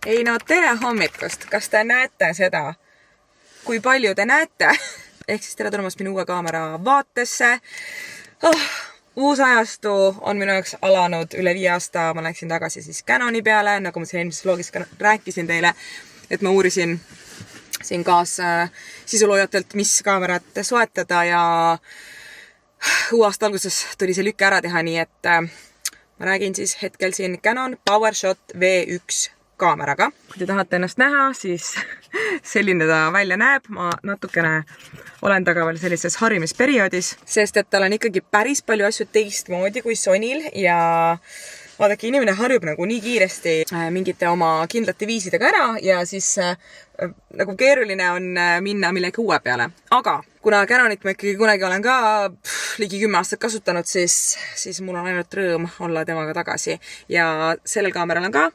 Ei no, tere hommikust! Kas te näete seda? Kui palju te näete? Ehk siis tere tulemast minu uue kaamera vaatesse. Uus ajastu on minu jaoks alanud üle 5 aasta. Ma läksin tagasi siis Canoni peale, nagu ma siin eelmises vlogis rääkisin teile, et ma uurisin siin sisuloojatelt, mis kaamerat soetada ja uue aasta alguses tuli see lükke ära teha, nii et ma räägin siis hetkel siin Canon PowerShot V1 kaameraga. Kui te tahate ennast näha, siis selline ta välja näeb. Ma natukene olen taga veel sellises harimisperioodis, sest et tal on ikkagi päris palju asju teistmoodi kui Sonyl ja vaadake, inimene harjub nagu nii kiiresti mingite oma kindlate viisidega ära ja siis nagu keeruline on minna millegi uue peale. Aga kuna Canonit ma ikkagi kunagi olen ka ligi 10 aastat kasutanud, siis mul on ainult rõõm olla temaga tagasi. Ja sellel kaameral on ka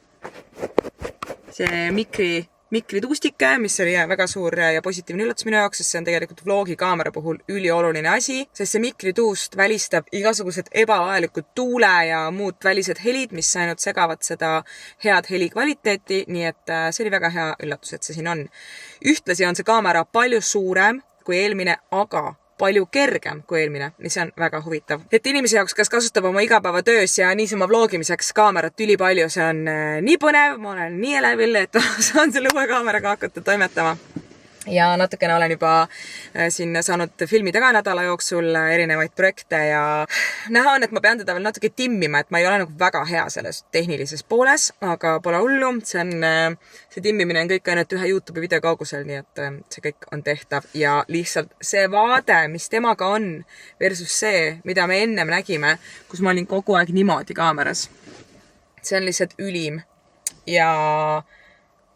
see mikri tuustike, mis oli väga suur ja positiivne üllatus minu jaoks, sest see on tegelikult vlogi kaamera puhul ülioluline asi, sest see mikri tuust välistab igasugused ebavajalikud tuule ja muud välised helid, mis ainult segavad seda head heli kvaliteeti, nii et see oli väga hea üllatus, et see siin on. Ühtlasi on see kaamera palju suurem kui eelmine, aga palju kergem kui eelmine, mis on väga huvitav. Et inimese jaoks, kes kasutab oma igapäevatöös ja niisama vlogimiseks kaamerat ülipalju, see on nii põnev, ma olen nii elevil, et saan selle uue kaameraga hakata toimetama. Ja natukene olen juba siin saanud filmida ka nädala jooksul erinevaid projekte ja näha on, et ma pean teda veel natuke timmima, et ma ei ole nagu väga hea selles tehnilises pooles, aga pole hullu. See timmimine on kõik ainult ühe YouTube video kaugusel, nii et see kõik on tehtav ja lihtsalt see vaade, mis temaga on versus see, mida me ennem nägime, kus ma olin kogu aeg niimoodi kaameras. See on lihtsalt ülim ja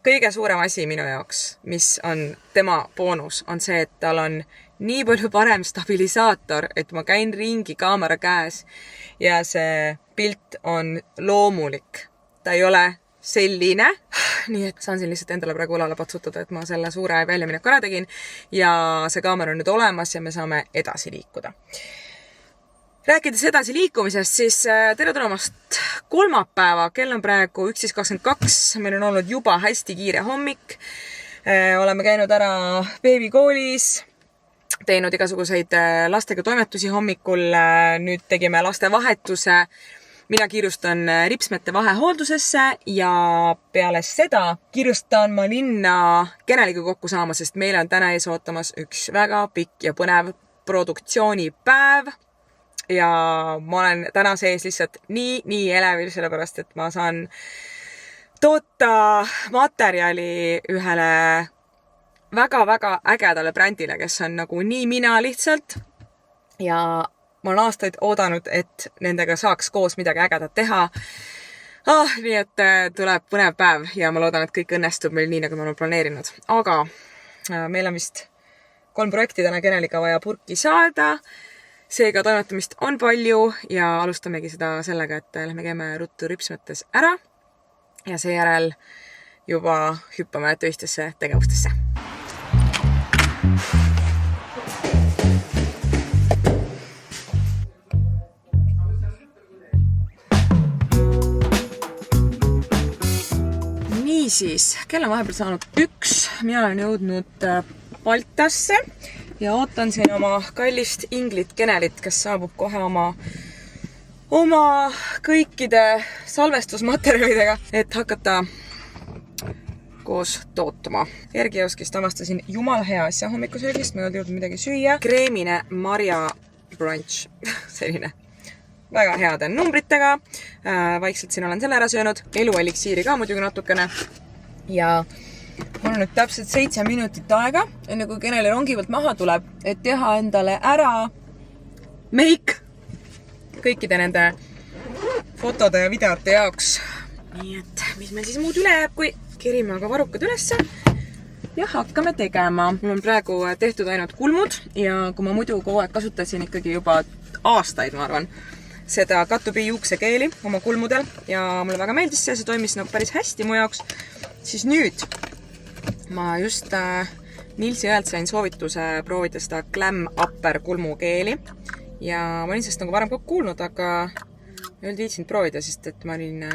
kõige suurem asi minu jaoks, mis on tema boonus, on see, et tal on nii palju parem stabilisaator, et ma käin ringi kaamera käes ja see pilt on loomulik. Ta ei ole selline, nii et saan siin lihtsalt endale praegu õlale patsutada, et ma selle suure väljamineku ära tegin ja see kaamera on nüüd olemas ja me saame edasi liikuda. Rääkides edasi liikumisest, siis tere tulemast kolmapäeva. Kell on praegu 11.22. Meil on olnud juba hästi kiire hommik. Oleme käinud ära beebikoolis, teinud igasuguseid lastega toimetusi hommikul. Nüüd tegime laste vahetuse. Mina kiirustan ripsmete vahehooldusesse ja peale seda kiirustan ma linna Keneliga kokku saama, sest meil on täna ees ootamas üks väga pikk ja põnev produktsioonipäev. Ja ma olen täna sees lihtsalt nii elevil, sellepärast, et ma saan toota materjali ühele väga ägedale brändile, kes on nagu nii mina lihtsalt. Ja ma olen aastaid oodanud, et nendega saaks koos midagi ägedat teha. Nii et tuleb põnev päev ja ma loodan, et kõik õnnestub meil nii, nagu me oleme planeerinud. Aga meil on vist 3 projekti täna Keneliga vaja purki saada. Seega toimetamist on palju ja alustamegi seda sellega, et lähme käime ruttu ripsmetes ära ja seejärel juba hüppame töistesse tegevustesse. Niisiis, kell on vahepeal saanud 1. Mina olen jõudnud Baltasse ja ootan siin oma kallist Inglit Kenelit, kes saabub kohe oma kõikide salvestusmaterjalidega, et hakata koos tootma. Ergioskist avastasin jumal hea asja hommikusöögist, ma ei olnud jõudnud midagi süüa. Kreemine marja brunch, selline väga heade numbritega. Vaikselt siin olen selle ära söönud. Elueliksiiri ka muidugi natukene ja mul on nüüd täpselt 7 minutit aega, enne kui Keneli rongi pealt maha tuleb, et teha endale ära make kõikide nende fotode ja videote jaoks. Nii et mis meil siis muud üle jääb, kui kerime aga varukad ülesse ja hakkame tegema. Mul on praegu tehtud ainult kulmud ja kui ma muidu kogu aeg kasutasin ikkagi juba aastaid, ma arvan, seda Cut2b juuksekeeli oma kulmudel ja mulle väga meeldis see toimis nagu päris hästi mu jaoks, siis nüüd ma just Nilsi õelt sain soovituse proovida seda Glam Upper kulmukeeli ja ma olin sellest nagu varem ka kuulnud, aga ei olnud viitsinud proovida, sest et ma olin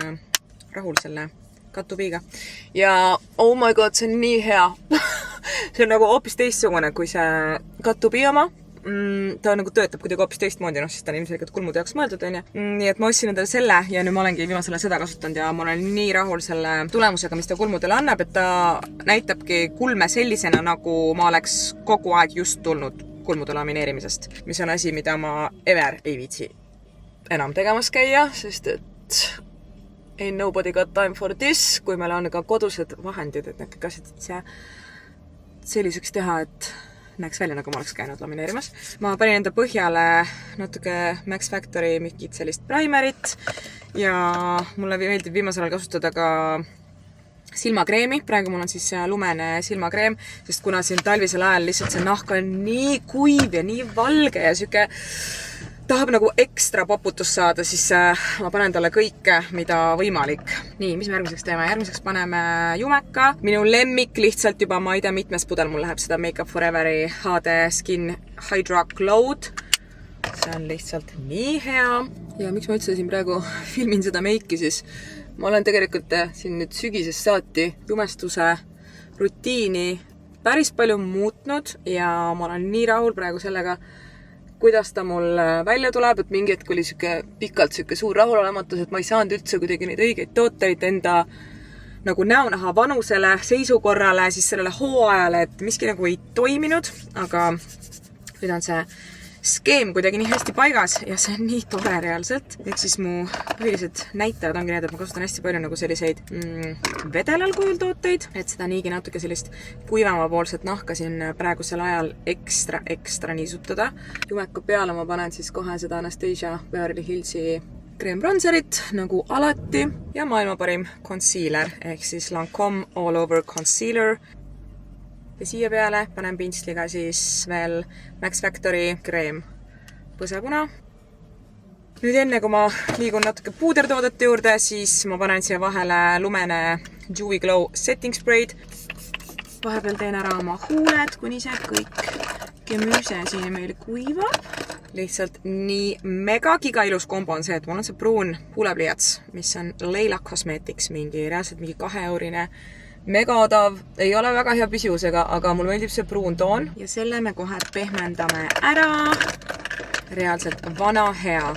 rahul selle katupiiga. Ja oh my god, see on nii hea. See on nagu hoopis teistsugune kui see katupi oma. Ta nagu töötab kuidagi hoopis teistmoodi, sest ta on ilmselgelt kulmude jaoks mõeldud, on ju. Nii et ma ostsin endale selle ja nüüd ma olengi viimasele seda kasutanud ja ma olen nii rahul selle tulemusega, mis ta kulmudele annab, et ta näitabki kulme sellisena, nagu ma oleks kogu aeg just tulnud kulmude lamineerimisest, mis on asi, mida ma ever ei viitsi enam tegemas käia, sest et ain't nobody got time for this, kui meil on ka kodused vahendid, et need käsid ise selliseks teha, et näeks välja, nagu ma oleks käinud lamineerimas. Ma panin enda põhjale natuke Max Factory mingit sellist primerit ja mulle meeldib viimasel ajal kasutada ka silmakreemi. Praegu mul on siis lumene silmakreem, sest kuna siin talvisel ajal lihtsalt see nahk on nii kuiv ja nii valge ja süke tahab nagu ekstra poputust saada, siis ma panen talle kõike, mida võimalik. Nii, mis me järgmiseks teeme? Järgmiseks paneme jumeka. Minu lemmik lihtsalt juba, ma ei tea, mitmes pudel mul läheb seda Make Up Foreveri HD Skin Hydra Glow'd. See on lihtsalt nii hea. Ja miks ma üldse siin praegu filmin seda meiki, siis ma olen tegelikult siin nüüd sügisest saati jumestuse rutiini päris palju muutnud ja ma olen nii rahul praegu sellega, kuidas ta mul välja tuleb, et mingi hetk oli pikalt suur rahulolematus, et ma ei saanud üldse kuidagi neid õigeid tooteid enda nagu näonaha vanusele, seisukorrale, siis sellele hooajale, et miski nagu ei toiminud, aga nüüd on see skeem kuidagi nii hästi paigas ja see on nii tore reaalselt. Ehk siis mu põhilised näitajad ongi need, et ma kasutan hästi palju nagu selliseid vedelal kujul tooteid, et seda niigi natuke sellist kuivamapoolset nahka siin praegusel ajal ekstra niisutada. Jumeku peale ma panen siis kohe seda Anastasia Beverly Hillsi kreembronserit nagu alati ja maailma parim concealer ehk siis Lancome All Over Concealer. Ja siia peale panen pintsliga siis veel Max Factory kreem põsepuna. Nüüd enne, kui ma liigun natuke puudertoodete juurde, siis ma panen siia vahele lumene Dewy Glow Setting Spray'd. Vahepeal teen ära oma huuled, kuni see kõik kemüüse siin meil kuivab. Lihtsalt nii mega giga ilus kombo on see, et mul on see pruun huulepliiats, mis on Leila Cosmetics reaalselt mingi 2-eurine mega odav, ei ole väga hea püsivusega, aga mul meeldib see pruun toon ja selle me kohe pehmendame ära. Reaalselt vana hea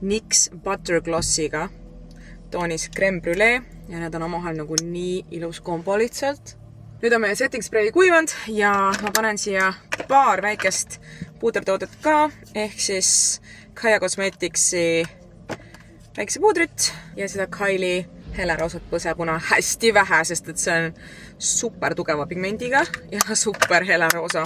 NYX Butter Glossiga toonis crème brûlée ja need on omahal nagu nii ilus kombo lihtsalt. Nüüd on meie setting spray kuivanud ja ma panen siia paar väikest puudertoodet ka, ehk siis Kaja Cosmeticsi väikse puudrit ja seda Kylie heleroosat põsepuna hästi vähe, sest et see on super tugeva pigmendiga ja super heleroosa.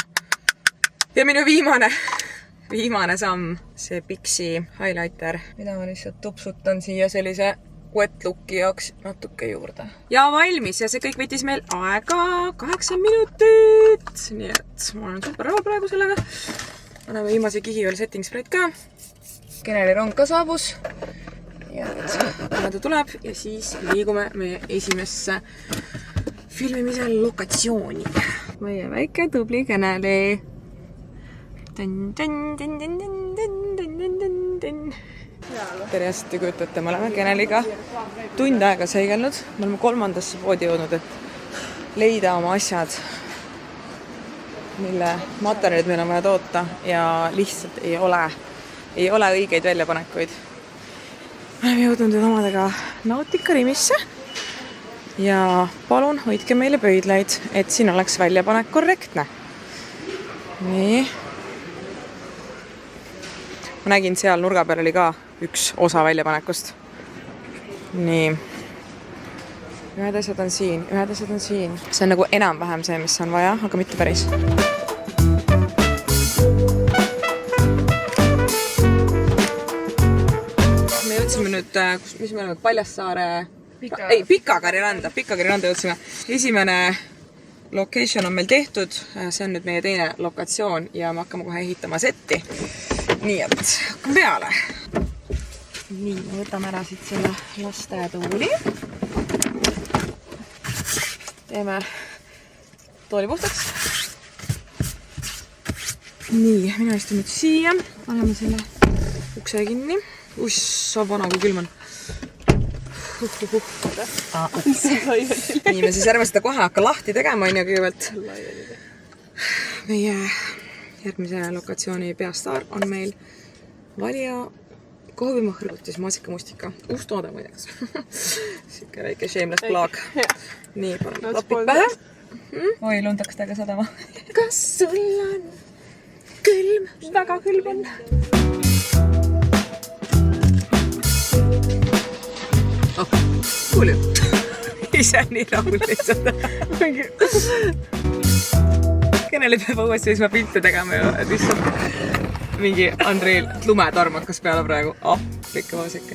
Ja minu viimane samm, see Pixi highlighter, mida ma lihtsalt tupsutan siia sellise wet looki jaoks natuke juurde. Ja valmis ja see kõik võttis meil aega 8 minutit. Nii et ma olen super rahul praegu sellega. Anname viimase kihi veel setting spray'd ka. Keneli rong ka saabus. Ja kohe ta tuleb ja siis liigume meie esimesse filmimise lokatsiooni. Meie väike tubli Keneli. Terjast te kujutate, me oleme Keneliga tund aega seigelnud. Me oleme 3. poodi jõudnud, et leida oma asjad, mille materjalid meil on vaja toota ja lihtsalt ei ole õigeid väljapanekuid. Oleme jõudnud nüüd omadega Nautica Rimisse ja palun hoidke meile pöidlaid, et siin oleks väljapanek korrektne. Nii. Ma nägin seal nurga peal oli ka üks osa väljapanekust. Nii. Ühed asjad on siin. See on nagu enam-vähem see, mis on vaja, aga mitte päris. Nüüd, mis me oleme, Paljassaare Pikakari randa jõudsime. Esimene location on meil tehtud, see on nüüd meie teine lokatsioon ja me hakkame kohe ehitama setti. Nii et hakkame peale. Nii, me võtame ära siit selle lastetuuli. Teeme tooli puhtaks. Nii, mina istun nüüd siia, paneme selle ukse kinni. Uss, saab vana, kui külm on. Nii, me siis ärme seda kohe hakka lahti tegema, on ju kõigepealt. Meie järgmise lokatsiooni peastaar on meil valija kohvimahrutis maasikamustika. Uus toode muideks. Sikke väike shameless plug. Nii, paneme klapid pähe. Oi, lund hakkas taga sadama. Kas sul on külm? Väga külm on. Kuule, ise nii rahul lihtsalt. Kenele peab uuesti seisma pilte tegema ja lihtsalt mingi Andrei lumetorm hakkas peale praegu. Pikka maasike.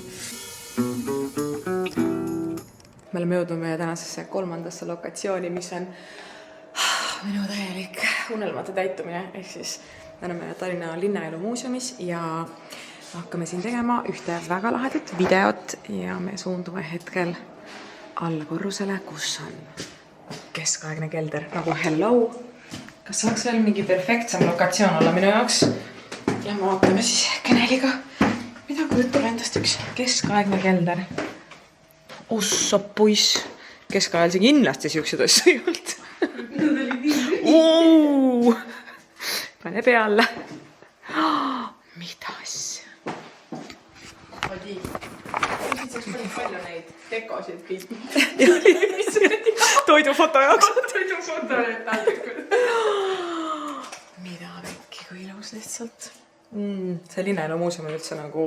Me oleme jõudnud meie tänasesse 3. lokatsiooni, mis on minu täielik unelmate täitumine. Ehk siis me oleme Tallinna Linnaelu muuseumis ja hakkame siin tegema ühte väga lahedat videot ja me suundume hetkel alla korrusele, kus on keskaegne kelder nagu hello. Kas saaks veel mingi perfektsem lokatsioon olla minu jaoks? Ja me vaatame siis Keneliga, mida kujutab endast üks keskaegne kelder. Ossa poiss. Keskajal see kindlasti siuksed asju ei olnud. Pane peale. Mida asja? Palju neid dekosid kõik. Toidufoto jaoks. Toidufoto mida väikki kui ilus lihtsalt. See Linnaelu muuseum on üldse nagu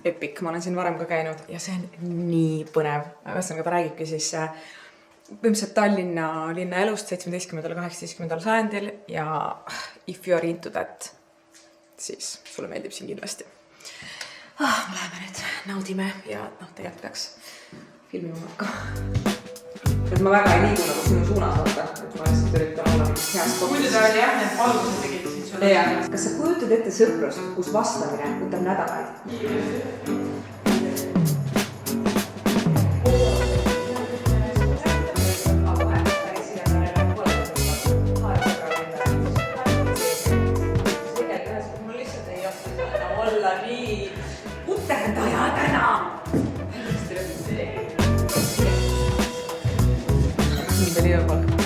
epic. Ma olen siin varem ka käinud ja see on nii põnev. Ühesõnaga ta räägibki siis põhimõtteliselt Tallinna linnaelust 17.–18. sajandil ja if you are into that, siis sulle meeldib siin kindlasti. Me läheme nüüd, naudime ja tegelikult peaks filmima ka. Et ma väga ei liigu nagu sinu suunas võtta, et ma lihtsalt üritan olla mingist heast kohtus. Muidu ta oli jah, need valgused tegid siin sulle. Kas sa kujutad ette sõprust, kus vastamine võtab nädalaid?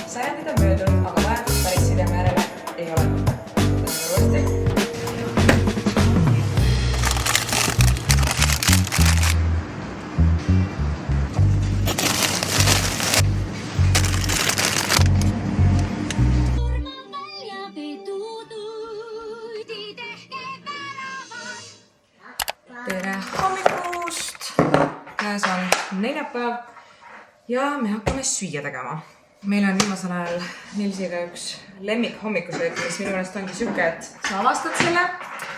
Sajandid on möödunud, aga väärtus päris sideme järele ei ole. Tere hommikust! Käes on neljapäev ja me hakkame süüa tegema. Meil on viimasel ajal Nilsiga üks lemmik hommikusöök, mis minu meelest ongi siuke, et sa avastad selle,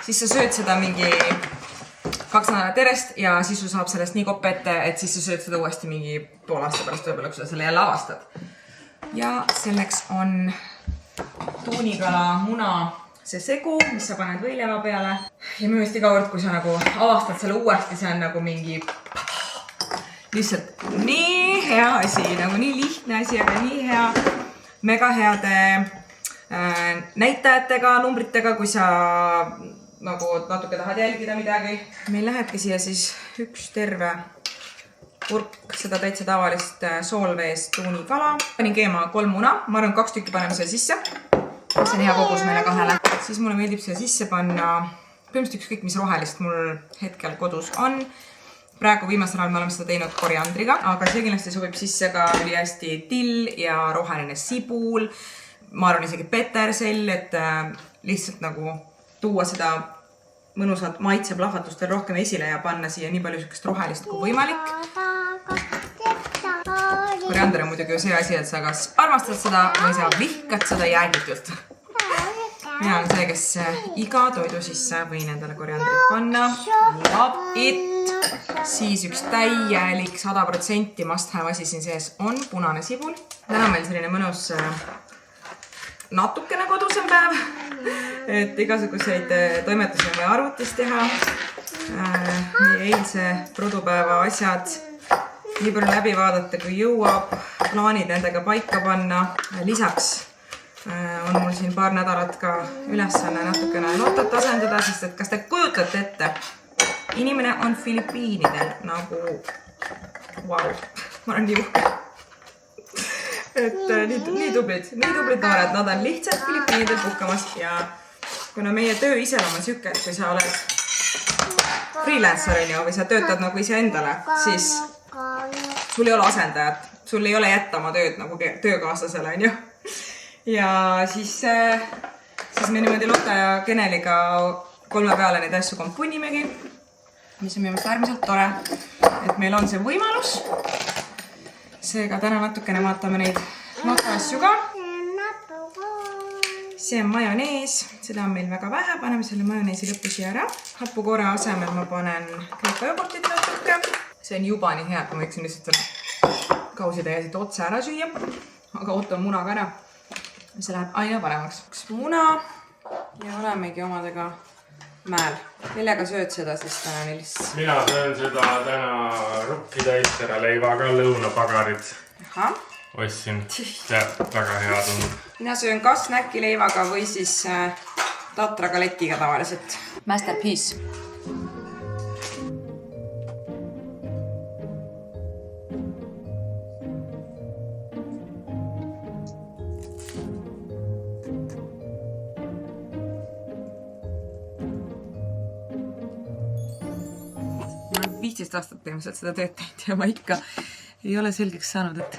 siis sa sööd seda mingi 2 nädalat järjest ja siis sul saab sellest nii kopp ette, et siis sa sööd seda uuesti mingi pool aasta pärast võib-olla, kui sa selle jälle avastad. Ja selleks on tuunikala muna see segu, mis sa paned võileiva peale. Ja minu meelest iga kord, kui sa nagu avastad selle uuesti, see on nagu mingi lihtsalt nii hea asi, nagu nii lihtne asi, aga nii hea, mega heade näitajatega, numbritega, kui sa nagu natuke tahad jälgida midagi. Meil lähebki siia siis üks terve purk seda täitsa tavalist soolveest tuunikala. Panin keema 3 muna, ma arvan 2 tükki paneme selle sisse. See on hea kogus meile 2. Siis mulle meeldib siia sisse panna põhimõtteliselt ükskõik mis rohelist mul hetkel kodus on. Praegu viimasel ajal me oleme seda teinud koriandriga, aga see kindlasti sobib sisse ka hästi till ja roheline sibul. Ma arvan isegi petersell, et lihtsalt nagu tuua seda mõnusat maitseplahvatust veel rohkem esile ja panna siia nii palju sükest rohelist kui võimalik. Koriander on muidugi see asi, et sa kas armastad seda või sa vihkad seda jäägitult. Mina olen see, kes iga toidu sisse võin endale koriandrit panna. Love it! Siis üks täielik 100% must have asi siin sees on punane sibul. Täna on meil selline mõnus natukene kodusem päev. Et igasuguseid toimetusi on vaja arvutis teha. Meie eilse produpäeva asjad nii palju läbi vaadata, kui jõuab. Plaanid endaga paika panna. Lisaks on mul siin paar nädalat ka ülesanne natukene lotot asendada, sest et kas te kujutate ette, inimene on Filipiinidel nagu wow. Ma olen nii uhke. Et nii tublid noored, nad on lihtsalt Filipiinidel puhkamas ja kuna meie töö iseloom on siuke, et kui sa oled freelancer või sa töötad nagu ise endale, siis sul ei ole asendajat, sul ei ole jätta oma tööd nagu töökaaslasele, on ju. Ja siis me niimoodi Lotta ja Keneliga 3 peale neid asju kompunimegi, mis on minu meelest äärmiselt tore, et meil on see võimalus. Seega täna natukene vaatame neid Lotta asju ka. See on majonees, seda on meil väga vähe, paneme selle majoneesi lõppu siia ära. Hapukoore asemel ma panen kreeka jogurtit natuke. See on juba nii hea, et ma võiksin lihtsalt selle kausitäiesilt otse ära süüa. Aga ootan muna ka ära. See läheb aina paremaks. Muna ja olemegi omadega mäel. Millega sööd seda siis täna, Nils? Mina söön seda täna rukkitäistera leivaga lõunapagarit. Aha. Ostsin. See väga hea tundub. Mina söön kas näkileivaga või siis tatra galetiga tavaliselt. Masterpiece. Ma olen 15 aastat põhimõtteliselt seda tööd teinud ja ma ikka ei ole selgeks saanud, et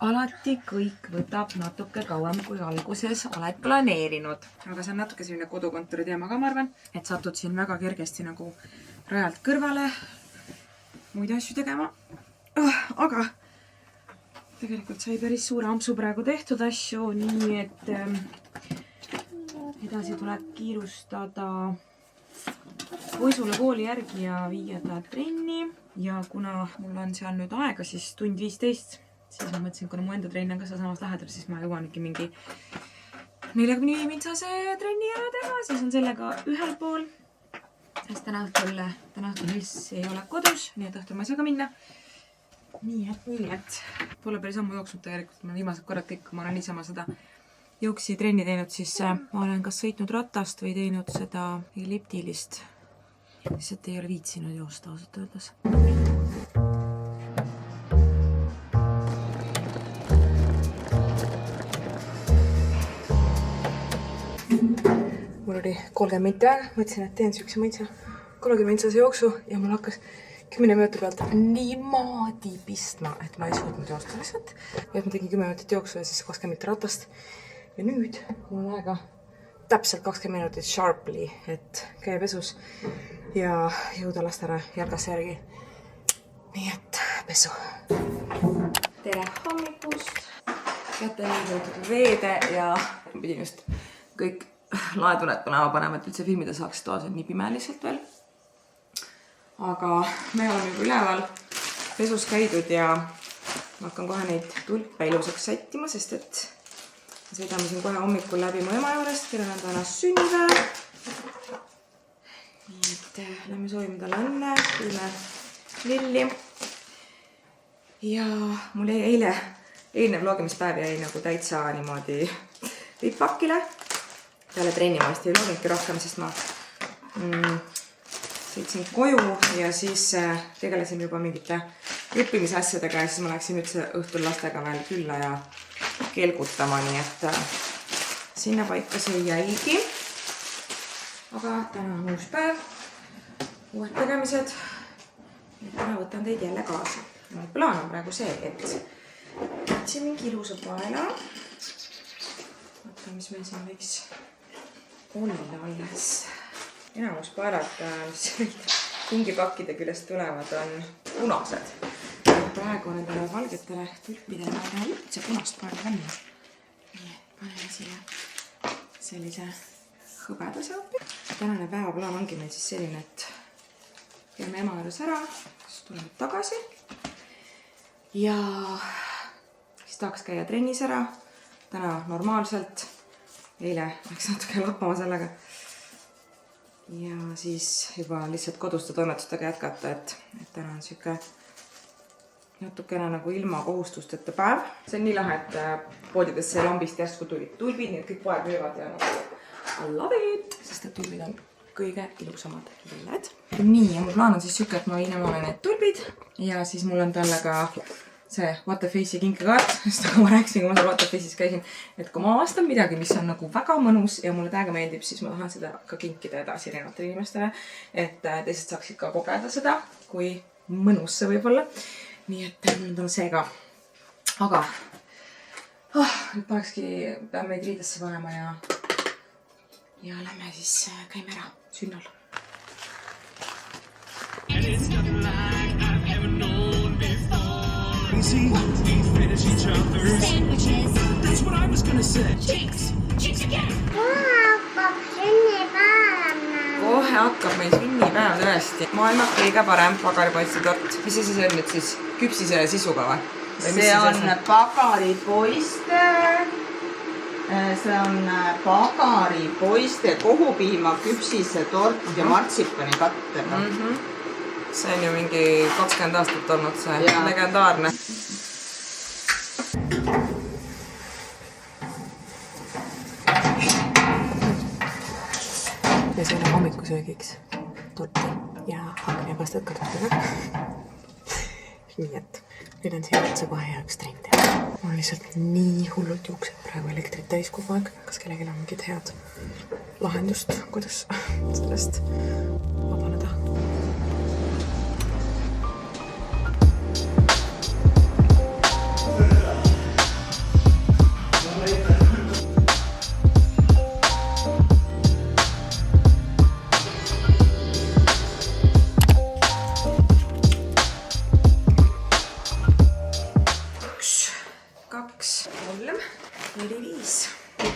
alati kõik võtab natuke kauem, kui alguses oled planeerinud. Aga see on natuke selline kodukontori teema ka, ma arvan, et satud siin väga kergesti nagu rajalt kõrvale muid asju tegema. Aga tegelikult sai päris suure ampsu praegu tehtud asju, nii et edasi tuleb kiirustada poisule kooli järgi ja viia ta trenni. Ja kuna mul on seal nüüd aega, siis tund 15, siis ma mõtlesin, kuna mu enda trenn on ka seal samas lähedal, siis ma jõuan ikka mingi 45 mintsase trenni ära teha, siis on sellega ühel pool. Sest täna õhtul Nils ei ole kodus, nii et õhtul ma ei saa ka minna. Nii et pole päris ammu jooksnud tegelikult. Ma viimased korrad kõik, kui ma olen niisama seda jooksi trenni teinud, siis ma olen kas sõitnud ratast või teinud seda elliptilist. Lihtsalt ei ole viitsinud joosta ausalt öeldes. Mul oli 30 minti aega, mõtlesin, et teen sükse mõitsa 30 mintsase jooksu ja mul hakkas 10 minuti pealt niimoodi pistma, et ma ei suutnud joosta lihtsalt. Ja ma tegin 10 minutit jooksu ja siis 20 minutit ratast. Ja nüüd mul on aega täpselt 20 minutit sharply, et käia pesus ja jõuda lastele jalgasse järgi. Nii et pesu. Tere hommikust. Kätte nii veede ja pidin just kõik laetunet panema panema, et üldse filmida saaks toas, et nii pime lihtsalt veel. Aga me oleme juba üleval pesus käidud ja ma hakkan kohe neid tulpe ilusaks sättima, sest et sõidame siin kohe hommikul läbi mu ema juurest, kellel on täna sünnipäev. Nii et lähme soovime talle õnne, teeme lilli. Ja mul eilne vlogimispäev jäi nagu täitsa niimoodi ripakile. Peale trenni ma vist ei vloginudki rohkem, sest ma sõitsin koju ja siis tegelesin juba mingite õppimisasjadega ja siis ma läksin üldse õhtul lastega veel külla ja kelgutama, nii et sinna paika see jäigi. Aga täna on uus päev, uued tegemised ja täna võtan teid jälle kaasa. Plaan on praegu see, et võtsin mingi ilusa paela. Vaata, mis meil siin võiks olla alles. Enamus paelad, mis kingipakkide küljest tulevad, on punased. Praegu nendele valgetele tulpidele ma ei taha üldse punast paela panna. Nii, paneme siia sellise hõbeda seopi. Tänane päevaplaan ongi meil siis selline, et käime ema juures ära, siis tuleme tagasi. Ja siis tahaks käia trennis ära. Täna normaalselt. Eile läks natuke lappama sellega. Ja siis juba lihtsalt koduste toimetustega jätkata, et täna on siuke natukene nagu ilma kohustusteta päev. See on nii lahe, et poodidesse see lambist järsku tulid tulbid, nii et kõik poed müüvad ja nagu I love it, sest et tulbid on kõige ilusamad lilled. Nii, ja mu plaan on siis siuke, et ma viin omale need tulbid ja siis mul on talle ka see What the Face'i kinkekaart, sest nagu ma rääkisin, kui ma seal What the Face'is käisin, et kui ma avastan midagi, mis on nagu väga mõnus ja mulle täiega meeldib, siis ma tahan seda ka kinkida edasi erinevatele inimestele, et teised saaksid ka kogeda seda, kui mõnus see võib olla. Nii et nüüd on see ka. Aga nüüd pean meid riidesse panema ja lähme siis käime ära sünnal. We finish each other's sandwiches. That's what I was gonna say. Cheeks again. Kohe hakkab meil sünnipäev tõesti. Maailma kõige parem pagaripoistetort. Mis asi see on nüüd siis? Küpsise sisuga või? See on pagaripoiste. See on pagaripoiste kohupiima küpsise tort ja martsipani kattega. See on ju mingi 20 aastat olnud see legendaarne. Ja see on hommikusöögiks torti ja hakkenipastat kartuliga. Nii et meil on siia otsa kohe jaoks trenn teha. Mul on lihtsalt nii hullult juuksed praegu elektrit täis kogu aeg. Kas kellelgi on mingid head lahendust, kuidas sellest vabaneda?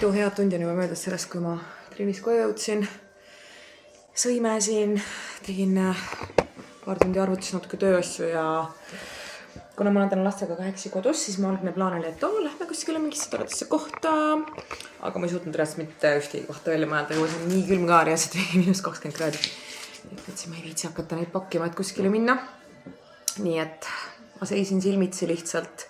Mitu head tundi on juba möödas sellest, kui ma trennis koju jõudsin. Sõime siin, tegin paar tundi arvutis natuke tööasju ja kuna ma olen täna lastega 8 kodus, siis ma algne plaan oli, et lähme kuskile mingisse toredesse kohta. Aga ma ei suutnud reaalselt mitte ühtegi kohta välja mõelda, kui see on nii külm ka reaalselt -20 kraadi. Et ma ei viitsi hakata neid pakkima, et kuskile minna. Nii et ma seisin silmitsi lihtsalt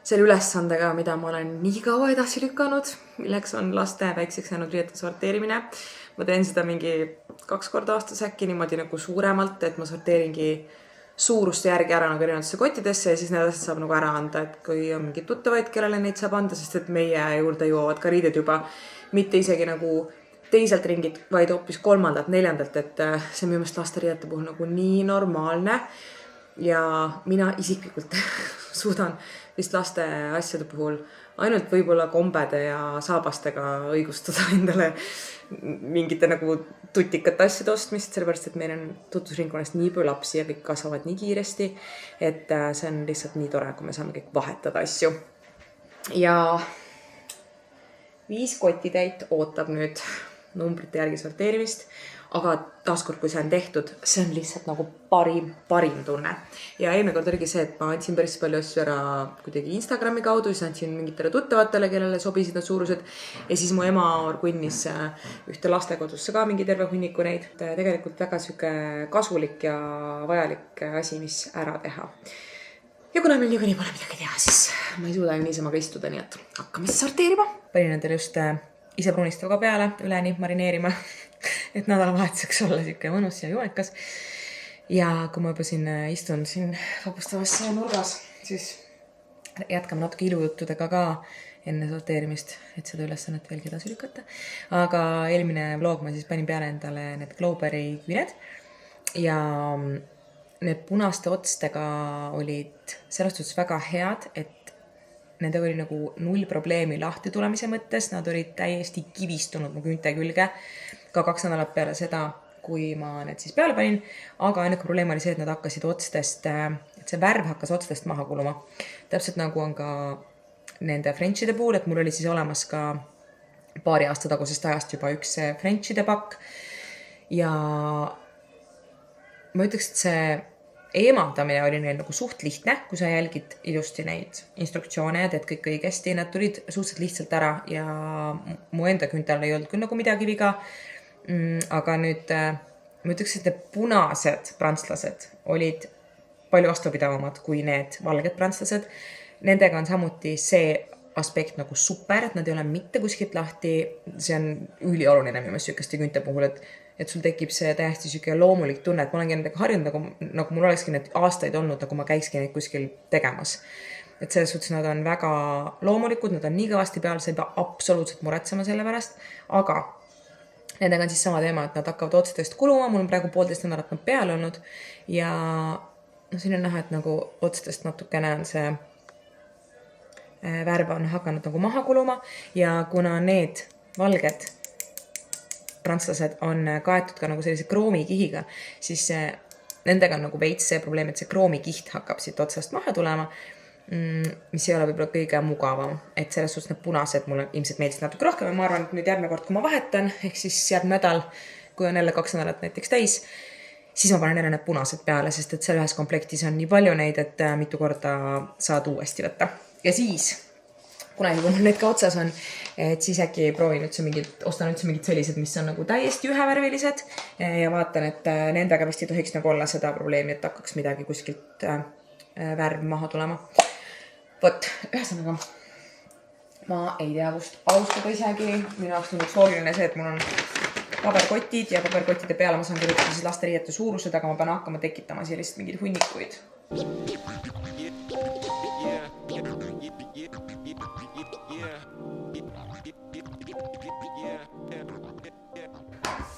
selle ülesandega, mida ma olen nii kaua edasi lükanud, milleks on laste väikseks jäänud riiete sorteerimine. Ma teen seda mingi 2 korda aastas äkki niimoodi nagu suuremalt, et ma sorteeringi suuruste järgi ära nagu erinevatesse kottidesse ja siis need asjad saab nagu ära anda, et kui on mingid tuttavaid, kellele neid saab anda, sest et meie juurde jõuavad ka riided juba mitte isegi nagu teiselt ringit, vaid hoopis 3., 4., et see on minu meelest lasteriiete puhul nagu nii normaalne ja mina isiklikult suudan vist laste asjade puhul ainult võib-olla kombede ja saabastega õigustada endale mingite nagu tutikate asjade ostmist, sellepärast et meil on tutvusringkonnast nii palju lapsi ja kõik kasvavad nii kiiresti, et see on lihtsalt nii tore, kui me saame kõik vahetada asju. Ja 5 kotitäit ootab nüüd numbrite järgi sorteerimist, aga taaskord, kui see on tehtud, see on lihtsalt nagu parim tunne. Ja eelmine kord oligi see, et ma andsin päris palju asju ära kuidagi Instagrami kaudu, siis andsin mingitele tuttavatele, kellele sobisid need suurused. Ja siis mu ema kunnis ühte lastekodusse ka mingi terve hunniku neid. Tegelikult väga süke kasulik ja vajalik asi, mis ära teha. Ja kuna meil niikuinii pole midagi teha, siis ma ei suuda ju niisama ka istuda, nii et hakkame siis sorteerima. Panin endale just ise brunistava ka peale üleni marineerima, et nädalavahetuseks olla siuke mõnus ja joonekas. Ja kui ma juba siin istun siin vapustavas nurgas, siis jätkame natuke ilujuttudega ka enne sorteerimist, et seda ülesannet veelgi edasi lükata. Aga eelmine vlog ma siis panin peale endale need Glowberry kvined ja need punaste otstega olid selles suhtes väga head, et nendega oli nagu 0 probleemi lahti tulemise mõttes. Nad olid täiesti kivistunud mu küünte külge ka 2 nädalat peale seda, kui ma need siis peale panin. Aga ainuke probleem oli see, et nad hakkasid otstest, et see värv hakkas otstest maha kuluma. Täpselt nagu on ka nende Frenchide puhul, et mul oli siis olemas ka paari aasta tagusest ajast juba üks Frenchide pakk. Ja ma ütleks, et see eemaldamine oli neil nagu suht lihtne, kui sa jälgid ilusti neid instruktsioone ja teed kõik õigesti. Nad tulid suhteliselt lihtsalt ära ja mu enda küüntel ei olnud küll nagu midagi viga. Aga nüüd ma ütleks, et need punased prantslased olid palju vastupidavamad kui need valged prantslased. Nendega on samuti see aspekt nagu super, et nad ei ole mitte kuskilt lahti. See on ülioluline minu meelest sükeste küünte puhul, et sul tekib see täiesti siuke loomulik tunne, et ma olengi nendega harjunud, nagu mul olekski need aastaid olnud, nagu ma käikski neid kuskil tegemas. Et selles suhtes nad on väga loomulikud, nad on nii kõvasti peal, sa ei pea absoluutselt muretsema selle pärast, aga nendega on siis sama teema, et nad hakkavad otsedest kuluma, mul on praegu 1,5 nädalat nad peal olnud ja siin on näha, et nagu otsedest natukene on see värv on hakanud nagu maha kuluma ja kuna need valged prantslased on kaetud ka nagu sellise kroomikihiga, siis nendega on nagu veits see probleem, et see kroomikiht hakkab siit otsast maha tulema, mis ei ole võib-olla kõige mugavam. Et selles suhtes need punased mulle ilmselt meeldisid natuke rohkem ja ma arvan, et nüüd järgmine kord, kui ma vahetan, ehk siis järgmine nädal, kui on jälle 2 nädalat näiteks täis, siis ma panen jälle need punased peale, sest et seal ühes komplektis on nii palju neid, et mitu korda saad uuesti võtta. Ja siis, kuna juba need ka otsas on, et siis äkki proovin ostan üldse mingid sellised, mis on nagu täiesti ühevärvilised ja vaatan, et nendega vist ei tohiks nagu olla seda probleemi, et hakkaks midagi kuskilt värv maha tulema. Vot, ühesõnaga, ma ei tea, kust alustada isegi. Minu jaoks on üks loogiline see, et mul on paberkotid ja paberkottide peale ma saan kirjutada siis lasteriiete suurused, aga ma pean hakkama tekitama sellist mingid hunnikuid.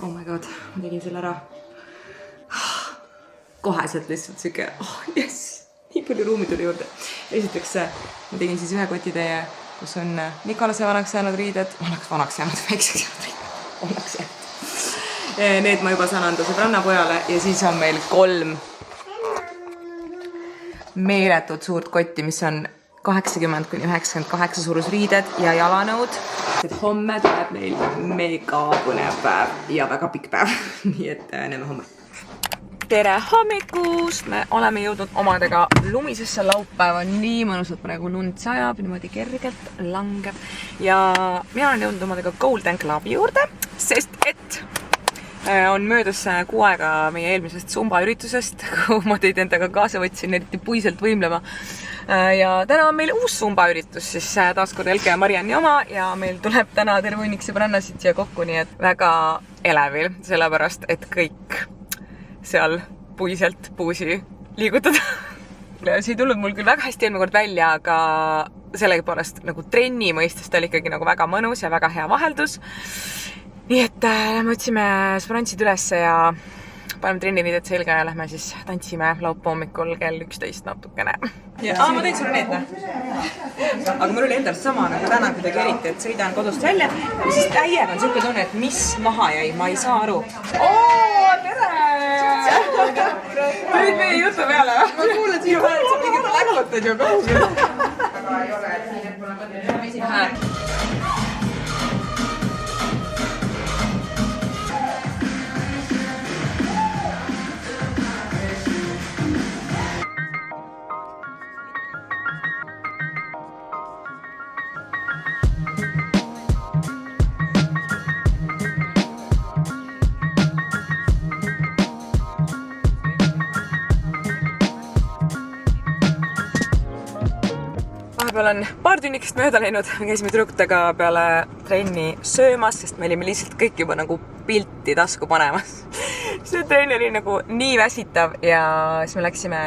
Oh my god, ma tegin selle ära. Koheselt lihtsalt siuke, yes, nii palju ruumi tuli juurde. Esiteks ma tegin siis ühe kotitäie, kus on Nikolase vanaks jäänud riided, väikseks jäänud riided. Need ma juba saan anda sõbrannapojale ja siis on meil 3 meeletut suurt kotti, mis on 80-98 suurus riided ja jalanõud. Et homme tuleb meil mega põnev päev ja väga pikk päev. Nii et näeme homme. Tere hommikust! Me oleme jõudnud omadega lumisesse laupäeva. Nii mõnusalt praegu lund sajab, niimoodi kergelt langeb. Ja mina olen jõudnud omadega Golden Clubi juurde, sest et on möödas 6 aega meie eelmisest Zumba üritusest, kuhu ma teid endaga kaasa võtsin, eriti puiselt võimlema. Ja täna on meil uus Zumba üritus, siis taaskord Elke ja Marianni oma ja meil tuleb täna terve hunnik sõbrannasid siia kokku, nii et väga elevil, sellepärast, et kõik seal puiselt puusi liigutada. See ei tulnud mul küll väga hästi eelmine kord välja, aga sellegipoolest nagu trenni mõistes ta oli ikkagi nagu väga mõnus ja väga hea vaheldus. Nii et me otsime sprantsid üles ja paneme trenniviidet selga ja lähme siis tantsime laupäeva hommikul kell 11 natukene. Ma tein sulle need, aga mul oli endal sama nagu täna kuidagi eriti, et sõidan kodust välja ja siis täiega on selline tunne, et mis maha jäi, ma ei saa aru. Tere! Tulid meie jutu peale. Ma kuulen sinu vahel, sa mingid läkutad ju kogu. Aga ei ole, et siin et mul on mõtlen. Vahepeal on paar tunnikest mööda läinud, me käisime tüdrukutega peale trenni söömas, sest me olime lihtsalt kõik juba nagu pilti tasku panemas. See trenn oli nagu nii väsitav ja siis me läksime,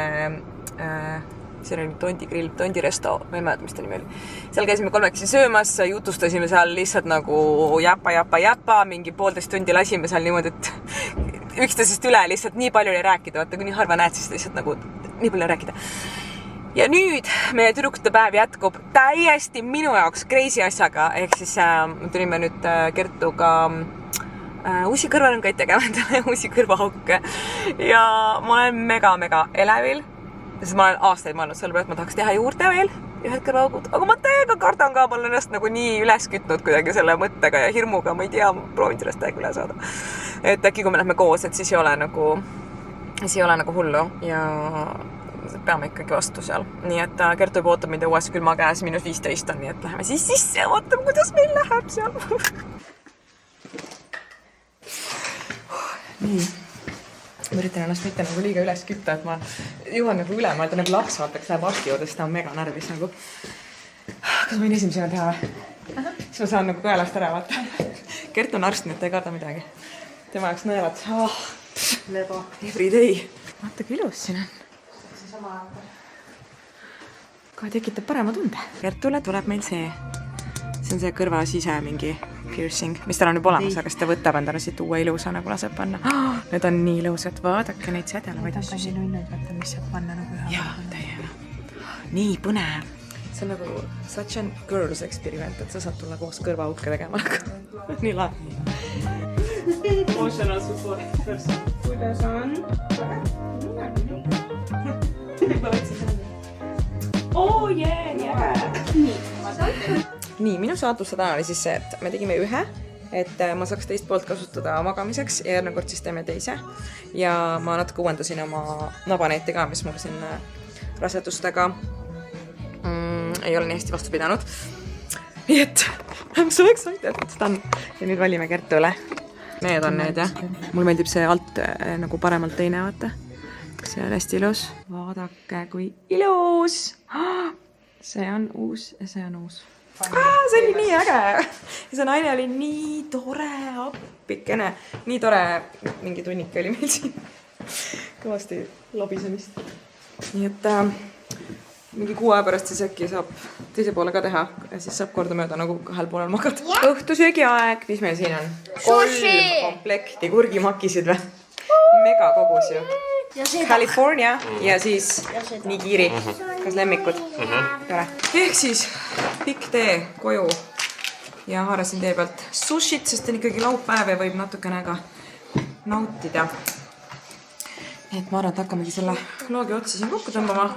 see oli Tondigrill, Tondiresto, ma ei mäleta, mis ta nimi oli. Seal käisime 3 söömas, jutustasime seal lihtsalt nagu jäpa, mingi 1,5 tundi lasime seal niimoodi, et üksteisest üle lihtsalt nii palju oli rääkida, vaata kui nii harva näed, siis lihtsalt nagu nii palju rääkida. Ja nüüd meie tüdrukute päev jätkub täiesti minu jaoks crazy asjaga, ehk siis tulime nüüd Kertuga uusi kõrvalõngaid tegema, endale uusi kõrvahauke ja ma olen mega elevil, sest ma olen aastaid mõelnud selle peale, et ma tahaks teha juurde veel ühed kõrvahaugud, aga ma täiega kardan ka, ma olen ennast nagu nii üles kütnud kuidagi selle mõttega ja hirmuga, ma ei tea, ma proovin sellest täiega üle saada. Et äkki kui me lähme koos, et siis ei ole nagu hullu ja peame ikkagi vastu seal. Nii et Kertu juba ootab mind uues külma käes, -15 on, nii et läheme siis sisse ja ootame, kuidas meil läheb seal. Nii. Ma üritan ennast mitte nagu liiga üles kütta, et ma jõuan nagu üle, ma nagu laps vaataks läheb arsti juurde, sest ta on mega närvis nagu. Kas ma võin esimesena teha või? Siis ma saan nagu kõelast ära vaata. Kertu on arst, nii et ta ei karda midagi. tema jaoks nõelad. Leba. Every day. Vaata kui ilus siin on. Kohe tekitab parema tunde. Kertule tuleb meil see on see kõrva sise mingi piercing, mis tal on juba olemas, aga siis ta võtab endale siit uue ilusa nagu laseb panna. Need on nii ilusad, vaadake neid sädelavaid asju. Vaata, mis saab panna nagu ühe. Jaa, täiega. Nii põnev. See on nagu such a girls experiment, et sa saad tulla koos kõrvaauke tegema. Nii lahe. Emotional support person. Kuidas on? Oh yeah, yeah. Nii, minu saatuse täna oli siis see, et me tegime ühe, et ma saaks teist poolt kasutada magamiseks ja järgmine kord siis teeme teise. Ja ma natuke uuendasin oma nabaneeti ka, mis mul siin rasedustega ei ole nii hästi vastu pidanud. Nii et I'm so excited. Ja nüüd valime Kertule. Need on need, jah. Mul meeldib see alt nagu paremalt teine, vaata. See on hästi ilus. Vaadake, kui ilus! See on uus ja see on uus. See oli nii äge! Ja see naine oli nii tore, appikene. Nii tore mingi tunnike oli meil siin. Kõvasti lobisemist. Nii et mingi 6 aja pärast siis äkki saab teise poole ka teha ja siis saab kordamööda nagu 2 poolel magada. Õhtusöögi aeg, mis meil siin on? 3 komplekti kurgimakisid või? Mega kogus ju. California ja siis nigiri, kas lemmikud. Tore. Ehk siis pikk tee koju ja haarasin tee pealt sushit, sest on ikkagi laupäev ja võib natukene ka nautida. Et ma arvan, et hakkamegi selle vlogi otsa siin kokku tõmbama.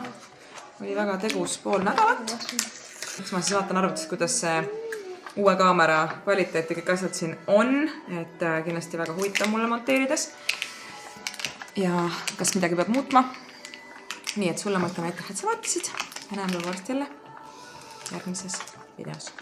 Oli väga tegus pool nädalat. Eks ma siis vaatan arvutusest, kuidas see uue kaamera kvaliteet ja kõik asjad siin on. Et kindlasti väga huvitav mulle monteerides. Ja kas midagi peab muutma. Nii et sulle mõtlen aitäh, et sa vaatasid. Ja näeme varsti jälle järgmises videos.